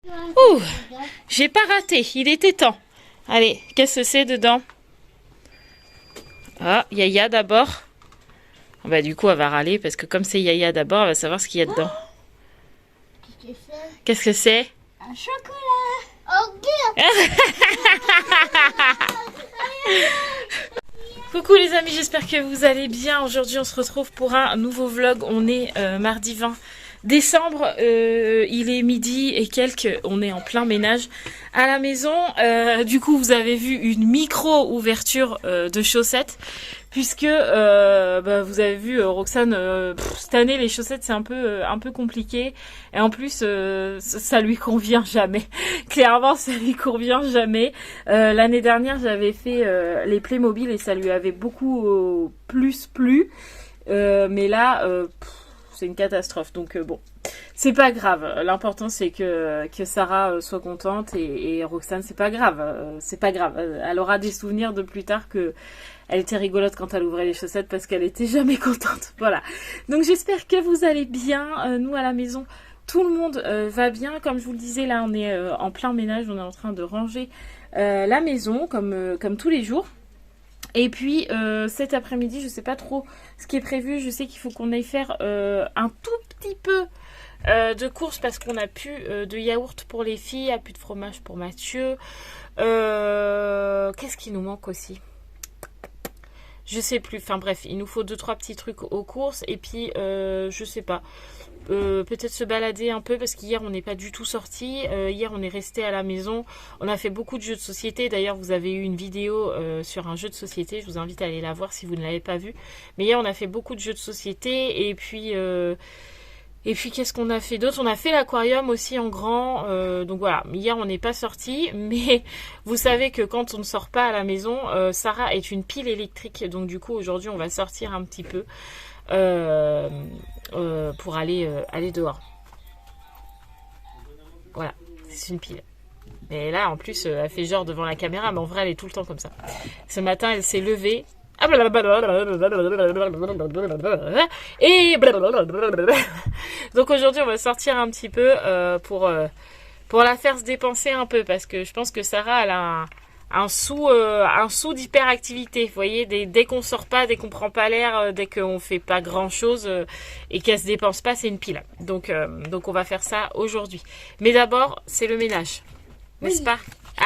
Ouh, j'ai pas raté, il était temps. Allez, qu'est-ce que c'est dedans? Ah, Yaya d'abord. Bah du coup, elle va râler parce que comme c'est Yaya d'abord, elle va savoir ce qu'il y a dedans. Qu'est-ce que c'est? Un chocolat. Oh, Coucou les amis, j'espère que vous allez bien. Aujourd'hui, on se retrouve pour un nouveau vlog. On est mardi 20 décembre. Il est midi et quelques. On est en plein ménage à la maison. Du coup, vous avez vu une micro-ouverture de chaussettes. Puisque vous avez vu Roxane, cette année les chaussettes c'est un peu compliqué et en plus ça lui convient jamais. Clairement ça lui convient jamais. L'année dernière j'avais fait les Playmobil et ça lui avait beaucoup plus plu, mais là c'est une catastrophe donc bon. C'est pas grave, l'important c'est que Sarah soit contente et Roxane c'est pas grave, elle aura des souvenirs de plus tard que elle était rigolote quand elle ouvrait les chaussettes parce qu'elle était jamais contente, voilà. Donc j'espère que vous allez bien, nous à la maison tout le monde va bien, comme je vous le disais là on est en plein ménage, on est en train de ranger la maison comme tous les jours. Et puis cet après-midi je sais pas trop ce qui est prévu, je sais qu'il faut qu'on aille faire un tout petit peu de courses parce qu'on n'a plus de yaourt pour les filles, il n'y a plus de fromage pour Mathieu. Qu'est-ce qui nous manque aussi? Je sais plus, enfin bref, il nous faut 2-3 petits trucs aux courses et puis je sais pas, peut-être se balader un peu parce qu'hier on n'est pas du tout sorti, hier on est resté à la maison, on a fait beaucoup de jeux de société, d'ailleurs vous avez eu une vidéo sur un jeu de société, je vous invite à aller la voir si vous ne l'avez pas vue, mais hier on a fait beaucoup de jeux de société et puis qu'est-ce qu'on a fait d'autre? On a fait l'aquarium aussi en grand, donc voilà, hier on n'est pas sorti, mais vous savez que quand on ne sort pas à la maison, Sarah est une pile électrique, donc du coup aujourd'hui on va sortir un petit peu pour aller dehors. Voilà, c'est une pile. Et là en plus elle fait genre devant la caméra, mais en vrai elle est tout le temps comme ça. Ce matin elle s'est levée. Et donc aujourd'hui on va sortir un petit peu pour la faire se dépenser un peu parce que je pense que Sarah elle a un sou d'hyperactivité, vous voyez, dès qu'on sort pas, dès qu'on prend pas l'air, dès qu'on fait pas grand chose et qu'elle se dépense pas, c'est une pile. Donc on va faire ça aujourd'hui. Mais d'abord c'est le ménage, n'est-ce pas?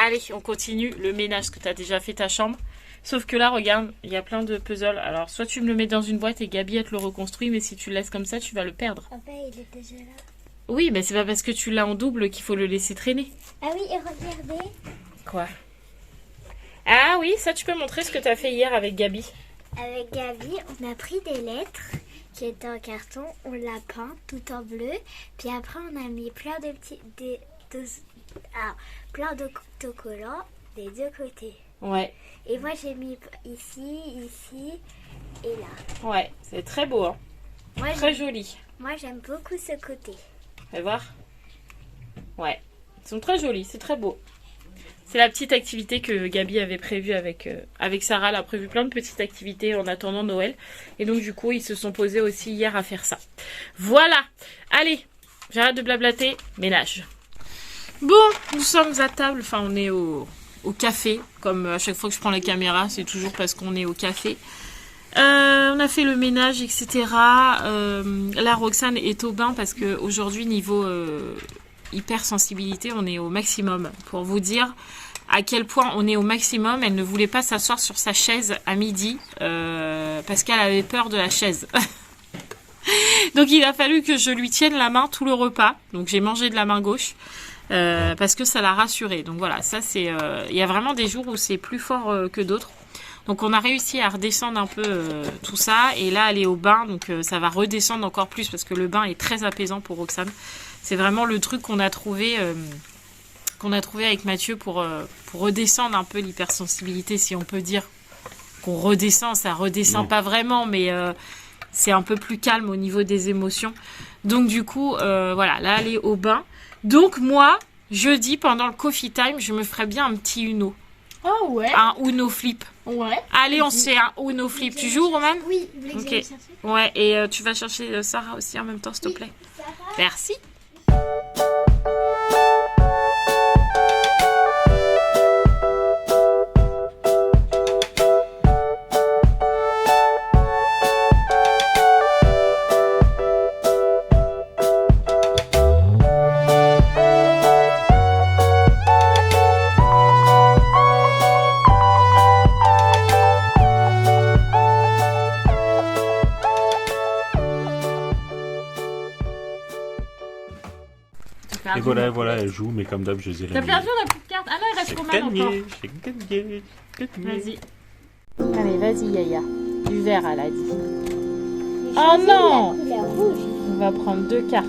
Allez, on continue le ménage, que tu as déjà fait ta chambre. Sauf que là, regarde, il y a plein de puzzles. Alors, soit tu me le mets dans une boîte et Gabi, elle te le reconstruit, mais si tu le laisses comme ça, tu vas le perdre. Papa, il est déjà là. Oui, mais c'est pas parce que tu l'as en double qu'il faut le laisser traîner. Ah oui, et regardez. Quoi? Ah oui, ça, tu peux montrer ce que tu as fait hier avec Gabi. Avec Gabi, on a pris des lettres qui étaient en carton, on l'a peint tout en bleu, puis après on a mis plein de petits... plein d'autocollants des deux côtés. Ouais. Et moi j'ai mis ici et là. Ouais, c'est très beau, hein. Moi, très joli. Moi j'aime beaucoup ce côté. Fais voir. Ouais, ils sont très jolis, c'est très beau. C'est la petite activité que Gabi avait prévue avec Sarah. Elle a prévu plein de petites activités en attendant Noël. Et donc du coup, ils se sont posés aussi hier à faire ça. Voilà. Allez, j'arrête de blablater. Ménage. Bon, nous sommes à table. Enfin, on est au café. Comme à chaque fois que je prends la caméra, c'est toujours parce qu'on est au café. On a fait le ménage, etc. Là, Roxane est au bain parce qu'aujourd'hui, niveau hypersensibilité, on est au maximum. Pour vous dire à quel point on est au maximum, elle ne voulait pas s'asseoir sur sa chaise à midi parce qu'elle avait peur de la chaise. Donc il a fallu que je lui tienne la main tout le repas. Donc j'ai mangé de la main gauche. Parce que ça l'a rassurée. Donc voilà, ça c'est... Il y a vraiment des jours où c'est plus fort que d'autres. Donc on a réussi à redescendre un peu tout ça. Et là, elle est au bain, donc ça va redescendre encore plus parce que le bain est très apaisant pour Roxane. C'est vraiment le truc qu'on a trouvé avec Mathieu pour redescendre un peu l'hypersensibilité, si on peut dire qu'on redescend. Ça redescend pas vraiment, mais c'est un peu plus calme au niveau des émotions. Donc du coup, voilà, là, elle est au bain. Donc moi, jeudi, pendant le coffee time, je me ferais bien un petit Uno. Oh ouais. Un Uno flip. Ouais. Allez, on se fait un Uno flip. Tu joues, Roman? Oui, vous voulez que j'aille chercher? Ouais, et tu vas chercher Sarah aussi en même temps, s'il te plaît. Sarah. Merci. voilà, voilà, elle joue, mais comme d'hab, je les ai T'as perdu la petite carte? Ah non, il reste Roman encore. J'ai gagné. Vas-y. Allez, vas-y, Yaya. Du vert, elle a dit. J'ai Oh choisi non! la couleur rouge. On va prendre 2 cartes.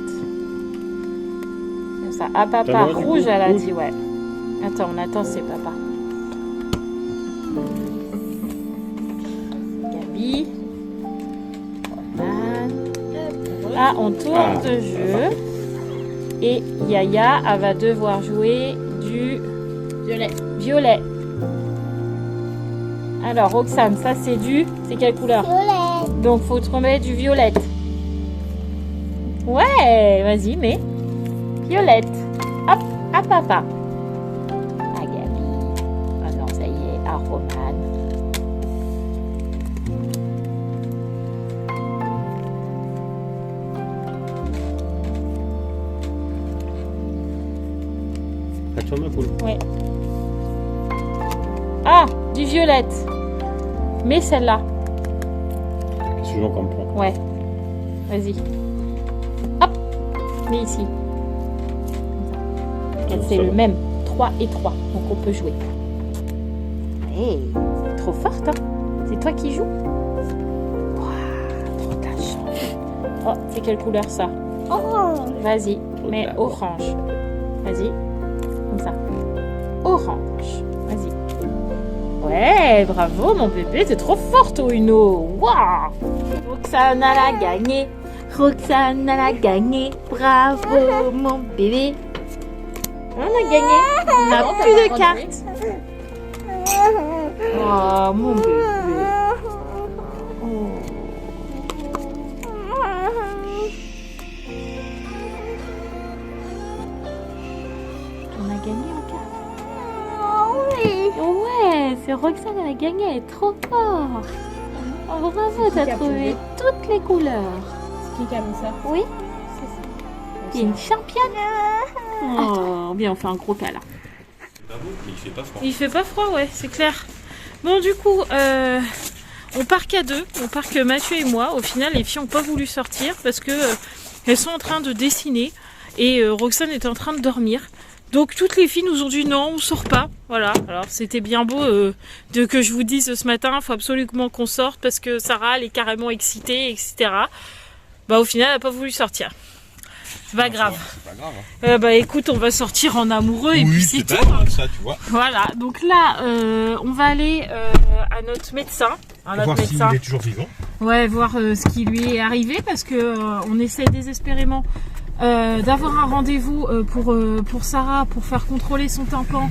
Comme ça. Ah, papa, T'as le droit, du rouge, coup, elle a rouge. dit, ouais. Attends, on attend, c'est papa. Gabi. Roman. Ah, on tourne de jeu. Et Yaya, elle va devoir jouer du violet. Alors, Roxane, ça c'est du... C'est quelle couleur? Violet. Donc, faut trouver du violette. Ouais, vas-y, mais violette. Hop, à papa. À Gabi. Ah non, ça y est, à Roman. Attends, ma poule. Ouais. Ah, du violette. Mais celle-là. Qu'est-ce que j'en comprends? Ouais. Vas-y. Hop. Mets ici. C'est le même. 3 et 3. Donc on peut jouer. Hey, trop forte, hein? C'est toi qui joues? Waouh, trop de la chance. Oh, c'est quelle couleur ça? Orange. Vas-y, mais orange. Vas-y. Comme ça. Orange. Vas-y. Ouais, bravo mon bébé, t'es trop forte, Uno. Waouh! Roxane, elle a gagné. Roxane, elle a gagné. Bravo mon bébé. On a gagné. On n'a plus de cartes. Oh mon bébé. Oh. On a gagné encore. Oui. Ouais, c'est Roxane, elle a gagné, elle est trop forte. Oh, bravo, t'as trouvé toutes les couleurs. Qui a mis ça? Oui, t'es une championne. Oh, bien, on fait un gros câlin. Mais il fait pas froid. Il fait pas froid, ouais, c'est clair. Bon, du coup, on part qu'à 2. On part que Mathieu et moi. Au final, les filles n'ont pas voulu sortir parce que elles sont en train de dessiner et Roxane est en train de dormir. Donc toutes les filles nous ont dit non, on sort pas. Voilà. Alors c'était bien beau que je vous dise ce matin, il faut absolument qu'on sorte parce que Sarah elle est carrément excitée, etc. Bah au final elle n'a pas voulu sortir. C'est pas grave. C'est pas grave. Bah écoute, on va sortir en amoureux et puis c'est tout. Pas ça, tu vois. Voilà, donc là, on va aller à notre médecin. Voir s'il est toujours vivant. Ouais, voir ce qui lui est arrivé parce que on essaie désespérément d'avoir un rendez-vous pour Sarah pour faire contrôler son tympan.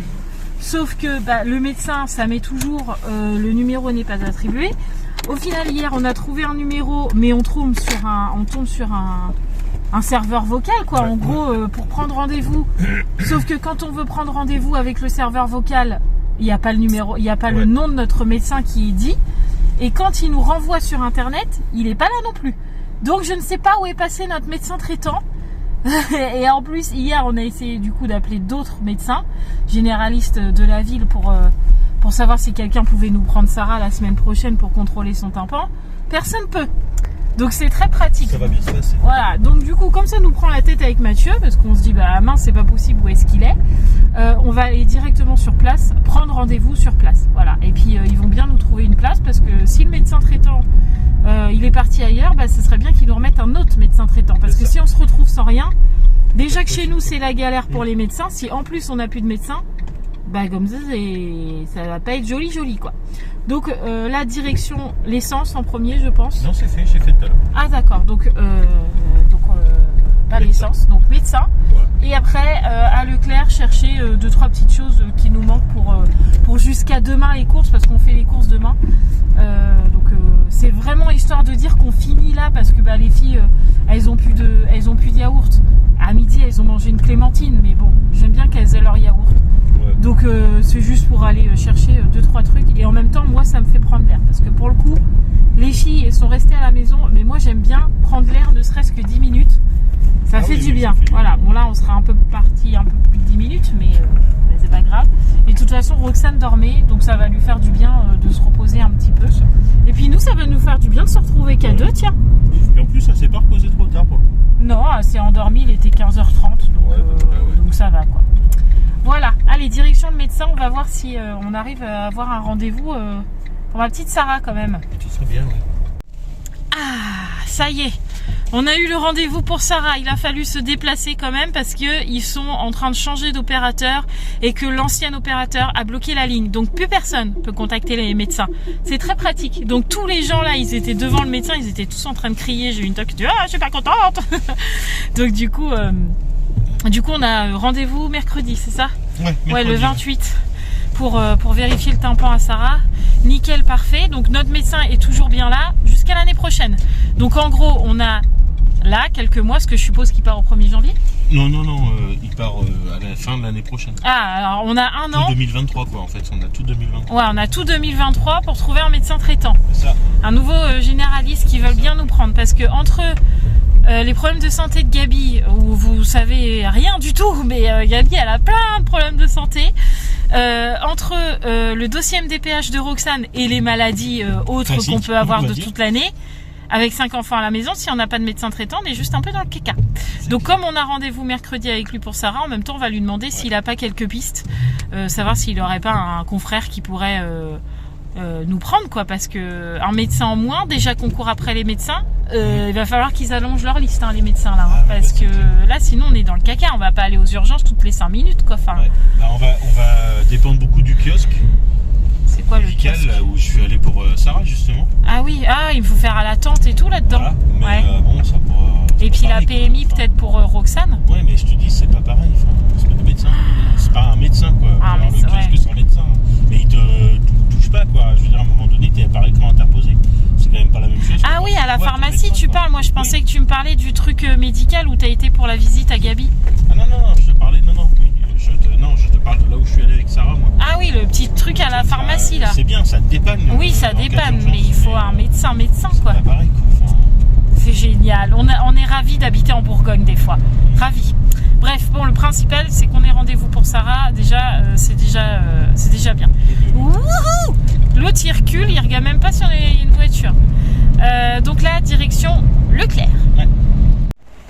Sauf que le médecin, ça met toujours le numéro n'est pas attribué. Au final, hier, on a trouvé un numéro, mais on tombe sur un serveur vocal, quoi. En gros, pour prendre rendez-vous. Sauf que quand on veut prendre rendez-vous avec le serveur vocal, il n'y a pas le numéro, il n'y a pas le nom de notre médecin qui est dit. Et quand il nous renvoie sur Internet, il n'est pas là non plus. Donc, je ne sais pas où est passé notre médecin traitant. Et en plus, hier, on a essayé du coup d'appeler d'autres médecins généralistes de la ville pour savoir si quelqu'un pouvait nous prendre Sarah la semaine prochaine pour contrôler son tympan. Personne peut. Donc c'est très pratique. Ça va bien se passer. Voilà, donc du coup comme ça nous prend la tête avec Mathieu parce qu'on se dit mince c'est pas possible où est-ce qu'il est, on va aller directement sur place, prendre rendez-vous sur place, voilà. Et puis ils vont bien nous trouver une place parce que si le médecin traitant il est parti ailleurs, ce serait bien qu'ils nous remettent un autre médecin traitant parce que si on se retrouve sans rien, déjà que chez nous c'est la galère pour les médecins, si en plus on n'a plus de médecin, comme ça va pas être joli quoi. Donc la direction, l'essence en premier je pense. Non c'est fait, j'ai fait tout à l'heure. Ah d'accord, donc pas l'essence, donc médecin. Ouais. Et après à Leclerc chercher 2-3 petites choses qui nous manquent pour jusqu'à demain les courses parce qu'on fait les courses demain. Donc c'est vraiment histoire de dire qu'on finit là parce que les filles elles ont plus de yaourt. À midi elles ont mangé une clémentine mais bon j'aime bien qu'elles aient leur yaourt. Ouais. Donc c'est juste pour aller chercher 2-3 trucs et en même temps moi ça me fait prendre l'air parce que pour le coup les filles elles sont restées à la maison mais moi j'aime bien prendre l'air ne serait-ce que 10 minutes ça fait du bien. Voilà, bon là on sera un peu parti un peu plus de 10 minutes mais c'est pas grave et de toute toute façon, Roxane dormait, donc ça va lui faire du bien de se reposer un petit peu. Et puis nous, ça va nous faire du bien de se retrouver qu'à deux, tiens. Et en plus, elle s'est pas reposée trop tard pour le coup. Non, elle s'est endormie, il était 15h30, donc ça va quoi. Voilà, allez, direction le médecin, on va voir si on arrive à avoir un rendez-vous pour ma petite Sarah quand même. Ce serait bien, ouais. Ah, ça y est, on a eu le rendez-vous pour Sarah. Il a fallu se déplacer quand même parce que ils sont en train de changer d'opérateur et que l'ancien opérateur a bloqué la ligne. Donc plus personne peut contacter les médecins. C'est très pratique. Donc tous les gens là, ils étaient devant le médecin, ils étaient tous en train de crier. J'ai eu une toque qui dit ah, je suis pas contente. Donc du coup, on a rendez-vous mercredi, c'est ça? Ouais, le 28 pour vérifier le tympan à Sarah. Nickel, parfait. Donc notre médecin est toujours bien là jusqu'à l'année prochaine. Donc en gros, on a là quelques mois, ce que je suppose qu'il part au 1er janvier. Non, il part à la fin de l'année prochaine. Ah, alors on a un an. Tout 2023 quoi, en fait, on a tout 2023. Ouais, on a tout 2023 pour trouver un médecin traitant. C'est ça. Un nouveau généraliste qui veulent bien nous prendre parce que entre les problèmes de santé de Gabi, où vous savez rien du tout, mais Gabi elle a plein de problèmes de santé. Entre le dossier MDPH de Roxane et les maladies autres qu'on peut avoir de toute l'année, avec 5 enfants à la maison, si on n'a pas de médecin traitant, on est juste un peu dans le caca. Donc comme on a rendez-vous mercredi avec lui pour Sarah, en même temps on va lui demander s'il n'a pas quelques pistes, savoir s'il n'aurait pas un confrère qui pourrait nous prendre quoi, parce que un médecin en moins, déjà qu'on court après les médecins, il va falloir qu'ils allongent leur liste les médecins là, parce que là sinon on est dans le caca, on va pas aller aux urgences toutes les 5 minutes quoi. Enfin, bah, on va dépendre beaucoup du kiosque. C'est quoi le kiosque là où je suis allé pour Sarah justement. Ah oui, il faut faire à la tente et tout là-dedans. Voilà, mais bon ça pourra. Et puis la PMI quoi. Peut-être pour Roxane. Ouais, mais je te dis c'est pas pareil, c'est pas de médecin, c'est pas un médecin quoi. Mais le kiosque c'est un médecin, mais il te touche pas quoi. Je veux dire à un moment donné t'es par écran interposé. C'est quand même pas la même chose. Ah oui, à la pharmacie tu parles. Moi je pensais que tu me parlais du truc médical où t'as été pour la visite à Gabi. Ah non, je te parlais, je te parle de là où je suis allé avec Sarah moi. Ah oui, le petit truc à la pharmacie là. C'est bien, ça te dépanne. Oui, ça dépanne, mais il faut un médecin quoi. C'est pas pareil quoi. C'est génial. On est ravis d'habiter en Bourgogne des fois. Ravis. Bref, bon, le principal c'est qu'on ait rendez-vous pour Sarah. Déjà, c'est déjà bien. Wouhou! L'autre il recule, il regarde même pas si on a une voiture. Donc là, direction Leclerc. Ouais.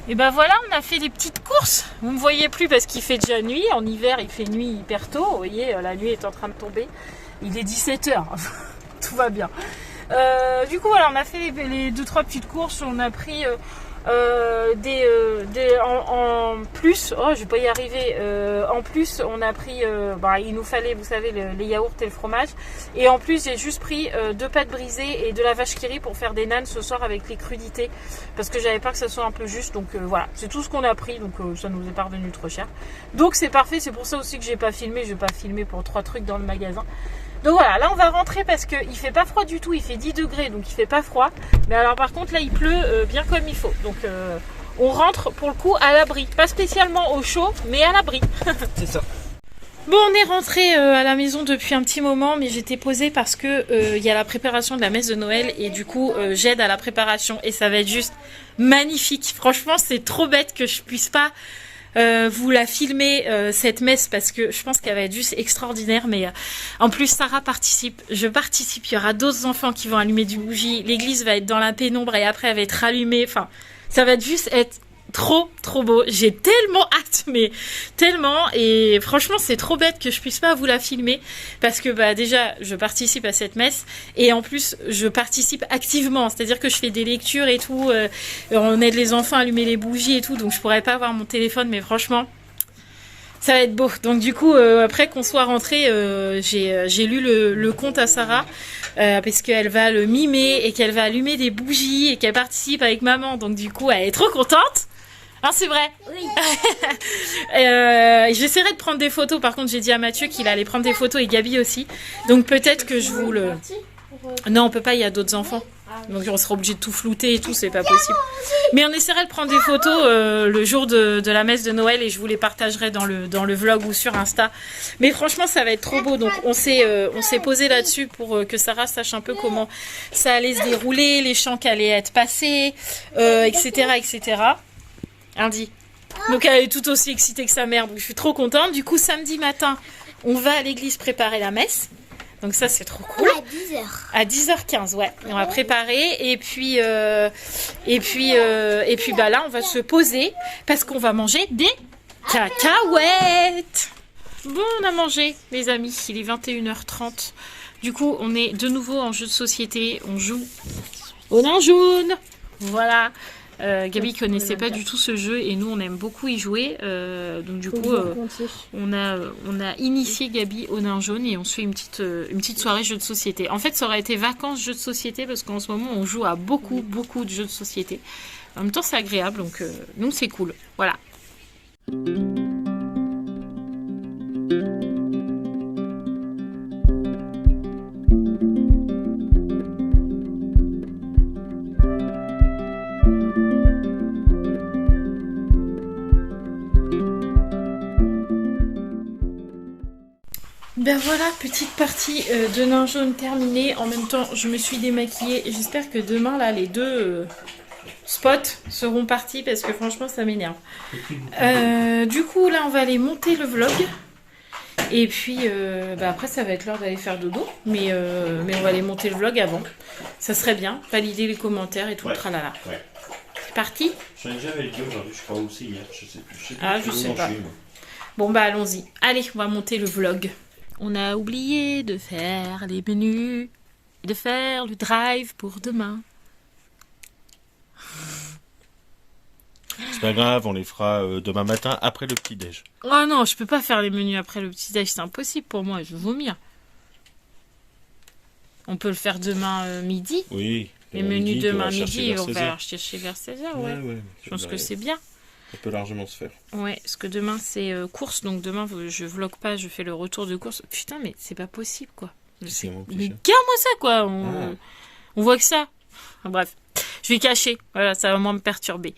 Et ben voilà, on a fait des petites courses. Vous me voyez plus parce qu'il fait déjà nuit. En hiver, il fait nuit hyper tôt. Vous voyez, la nuit est en train de tomber. Il est 17h. Tout va bien. Du coup, voilà, on a fait les 2-3 petites courses. On a pris en plus. Oh, je vais pas y arriver. En plus, on a pris. Il nous fallait, vous savez, les yaourts et le fromage. Et en plus, j'ai juste pris 2 pâtes brisées et de la vache qui rit pour faire des nanes ce soir avec les crudités. Parce que j'avais peur que ça soit un peu juste. Donc voilà, c'est tout ce qu'on a pris. Donc ça nous est pas revenu trop cher. Donc c'est parfait. C'est pour ça aussi que j'ai pas filmé. Je vais pas filmer pour 3 trucs dans le magasin. Donc voilà, là on va rentrer parce qu'il fait pas froid du tout, il fait 10 degrés donc il fait pas froid. Mais alors par contre là il pleut bien comme il faut. Donc on rentre pour le coup à l'abri. Pas spécialement au chaud, mais à l'abri. C'est ça. Bon, on est rentré à la maison depuis un petit moment, mais j'étais posée parce que y a la préparation de la messe de Noël et du coup j'aide à la préparation et ça va être juste magnifique. Franchement c'est trop bête que je puisse pas vous la filmer cette messe parce que je pense qu'elle va être juste extraordinaire, mais en plus Sarah participe, je participe, il y aura d'autres enfants qui vont allumer du bougie, l'église va être dans la pénombre et après elle va être rallumée, enfin ça va juste être trop beau, j'ai tellement hâte, mais tellement, et franchement c'est trop bête que je puisse pas vous la filmer parce que déjà je participe à cette messe et en plus je participe activement, c'est-à-dire que je fais des lectures et tout, on aide les enfants à allumer les bougies et tout, donc je pourrais pas avoir mon téléphone, mais franchement ça va être beau. Donc du coup après qu'on soit rentré, j'ai lu le conte à Sarah parce qu'elle va le mimer et qu'elle va allumer des bougies et qu'elle participe avec maman, donc du coup elle est trop contente. Hein, c'est vrai. Oui. J'essaierai de prendre des photos. Par contre, j'ai dit à Mathieu qu'il allait prendre des photos et Gabi aussi. Donc peut-être que je vous le... Non, on peut pas, il y a d'autres enfants. Donc on sera obligé de tout flouter et tout, c'est pas possible. Mais on essaierait de prendre des photos le jour de la messe de Noël et je vous les partagerai dans le vlog ou sur Insta. Mais franchement, ça va être trop beau. Donc on s'est posé là-dessus pour que Sarah sache un peu comment ça allait se dérouler, les chants qui allaient être passés, etc., etc. Andy. Donc elle est tout aussi excitée que sa mère, donc je suis trop contente. Du coup, samedi matin, on va à l'église préparer la messe. Donc ça, c'est trop cool. À 10h. À 10h15, ouais. On va préparer et puis bah là, on va se poser parce qu'on va manger des cacahuètes. Bon, on a mangé, les amis. Il est 21h30. Du coup, on est de nouveau en jeu de société. On joue au nain jaune. Voilà. Gabi connaissait pas du tout ce jeu et nous on aime beaucoup y jouer. Donc du coup on a initié Gabi au nain jaune et on se fait une petite soirée jeu de société. En fait ça aurait été vacances jeux de société parce qu'en ce moment on joue à beaucoup de jeux de société. En même temps c'est agréable donc nous c'est cool. Voilà. Ben voilà, petite partie de nain jaune terminée. En même temps, je me suis démaquillée. J'espère que demain, là, les deux spots seront partis parce que franchement, ça m'énerve. Du coup, là, on va aller monter le vlog. Et puis, après, ça va être l'heure d'aller faire dodo. Mais on va aller monter le vlog avant. Ça serait bien. Valider les commentaires et tout le tralala. Ouais. C'est parti? J'en ai déjà validé aujourd'hui, je crois aussi hier. Je sais plus. Je sais pas. Bon, bah, allons-y. Allez, on va monter le vlog. On a oublié de faire les menus et de faire le drive pour demain. C'est pas grave, on les fera demain matin après le petit-déj. Oh non, je peux pas faire les menus après le petit-déj, c'est impossible pour moi, je vais vomir. On peut le faire demain midi. Oui. Les menus demain midi, on va chercher vers 16h, ouais. Je pense que c'est bien. Ça peut largement se faire. Ouais, parce que demain c'est course, donc demain je vlog pas, je fais le retour de course. Putain, mais c'est pas possible quoi. Mais garde-moi ça quoi, on voit que ça. Enfin, bref, je vais cacher, voilà, ça va moins me perturber.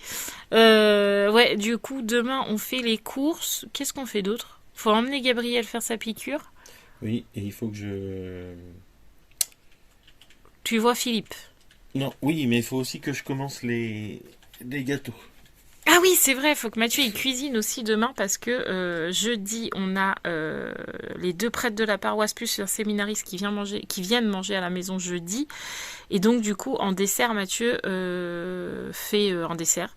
Ouais, du coup demain on fait les courses. Qu'est-ce qu'on fait d'autre? Faut emmener Gabriel faire sa piqûre. Oui, et il faut que je... Tu vois Philippe? Non, oui, mais il faut aussi que je commence les gâteaux. Ah oui, c'est vrai, il faut que Mathieu il cuisine aussi demain parce que jeudi, on a les deux prêtres de la paroisse plus un séminariste qui viennent manger à la maison jeudi. Et donc du coup, en dessert, Mathieu fait un dessert.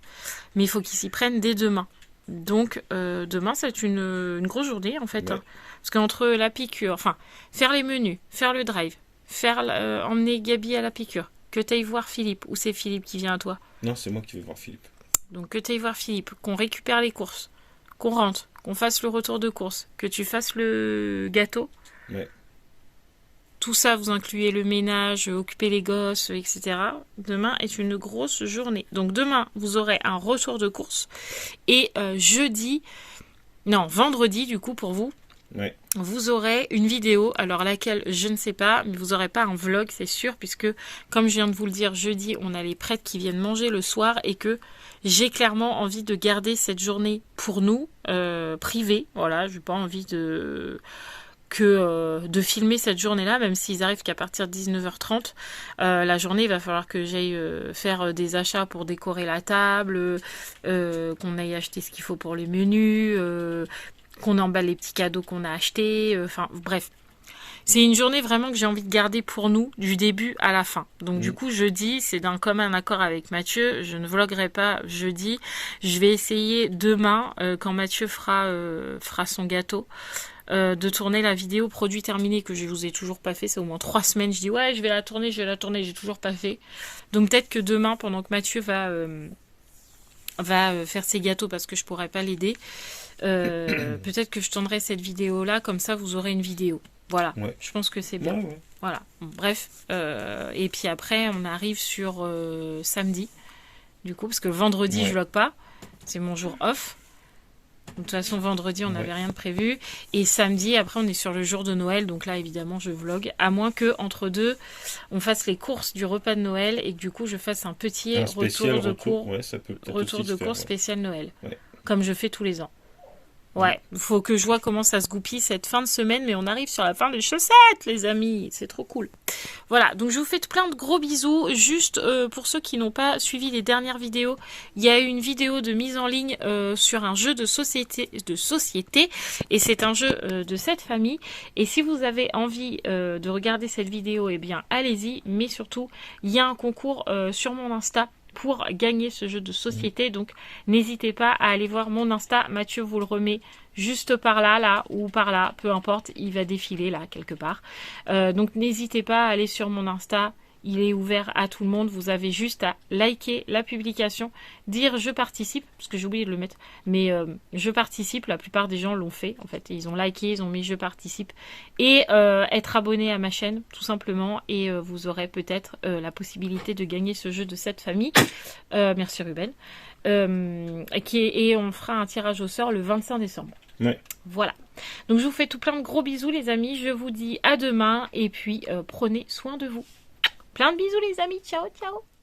Mais il faut qu'il s'y prenne dès demain. Donc demain, c'est une grosse journée en fait. Ouais. Hein, parce qu'entre la piqûre, enfin, faire les menus, faire le drive, emmener Gabi à la piqûre, que tu ailles voir Philippe, ou c'est Philippe qui vient à toi? Non, c'est moi qui vais voir Philippe. Donc que tu ailles voir Philippe, qu'on récupère les courses, qu'on rentre, qu'on fasse le retour de course, que tu fasses le gâteau. Ouais. Tout ça, vous incluez le ménage, occuper les gosses, etc. Demain est une grosse journée. Donc demain, vous aurez un retour de course. Et vendredi, du coup, pour vous, ouais. Vous aurez une vidéo, alors laquelle je ne sais pas, mais vous n'aurez pas un vlog, c'est sûr, puisque, comme je viens de vous le dire, jeudi, on a les prêtres qui viennent manger le soir et que j'ai clairement envie de garder cette journée pour nous, privée. Voilà, je n'ai pas envie de filmer cette journée-là, même s'ils arrivent qu'à partir de 19h30. La journée, il va falloir que j'aille faire des achats pour décorer la table, qu'on aille acheter ce qu'il faut pour les menus, qu'on emballe les petits cadeaux qu'on a achetés, enfin bref. C'est une journée vraiment que j'ai envie de garder pour nous, du début à la fin. Donc du coup, jeudi, c'est d'un commun accord avec Mathieu, je ne vloguerai pas jeudi. Je vais essayer demain, quand Mathieu fera son gâteau, de tourner la vidéo produit terminé que je vous ai toujours pas fait. C'est au moins 3 semaines, je dis ouais, je vais la tourner, j'ai toujours pas fait. Donc peut-être que demain, pendant que Mathieu va faire ses gâteaux parce que je pourrais pas l'aider, peut-être que je tournerai cette vidéo là, comme ça vous aurez une vidéo. Voilà, ouais. Je pense que c'est bien. Ouais. Voilà, bon, bref. Et puis après, on arrive sur samedi, du coup, parce que vendredi, je vlog pas. C'est mon jour off. Donc, de toute façon, vendredi, on n'avait rien de prévu. Et samedi, après, on est sur le jour de Noël. Donc là, évidemment, je vlog. À moins que entre deux, on fasse les courses du repas de Noël et que du coup, je fasse un petit retour de cours. Ouais, ça peut retour de cours spécial Noël. Ouais. Comme je fais tous les ans. Ouais, faut que je vois comment ça se goupille cette fin de semaine, mais on arrive sur la fin des chaussettes, les amis, c'est trop cool. Voilà, donc je vous fais plein de gros bisous. Juste pour ceux qui n'ont pas suivi les dernières vidéos, il y a eu une vidéo de mise en ligne sur un jeu de société, et c'est un jeu de cette famille. Et si vous avez envie de regarder cette vidéo, eh bien allez-y, mais surtout, il y a un concours sur mon Insta pour gagner ce jeu de société, donc n'hésitez pas à aller voir mon Insta. Mathieu vous le remet juste par là, là ou par là, peu importe, il va défiler là quelque part. Donc n'hésitez pas à aller sur mon Insta, il est ouvert à tout le monde. Vous avez juste à liker la publication, dire je participe, parce que j'ai oublié de le mettre, mais je participe, la plupart des gens l'ont fait en fait, ils ont liké, ils ont mis je participe, et être abonné à ma chaîne tout simplement, et vous aurez peut-être la possibilité de gagner ce jeu de cette famille. Merci Ruben. Et on fera un tirage au sort le 25 décembre. Ouais. Voilà. Donc je vous fais tout plein de gros bisous les amis, je vous dis à demain, et puis prenez soin de vous. Plein de bisous les amis, ciao ciao.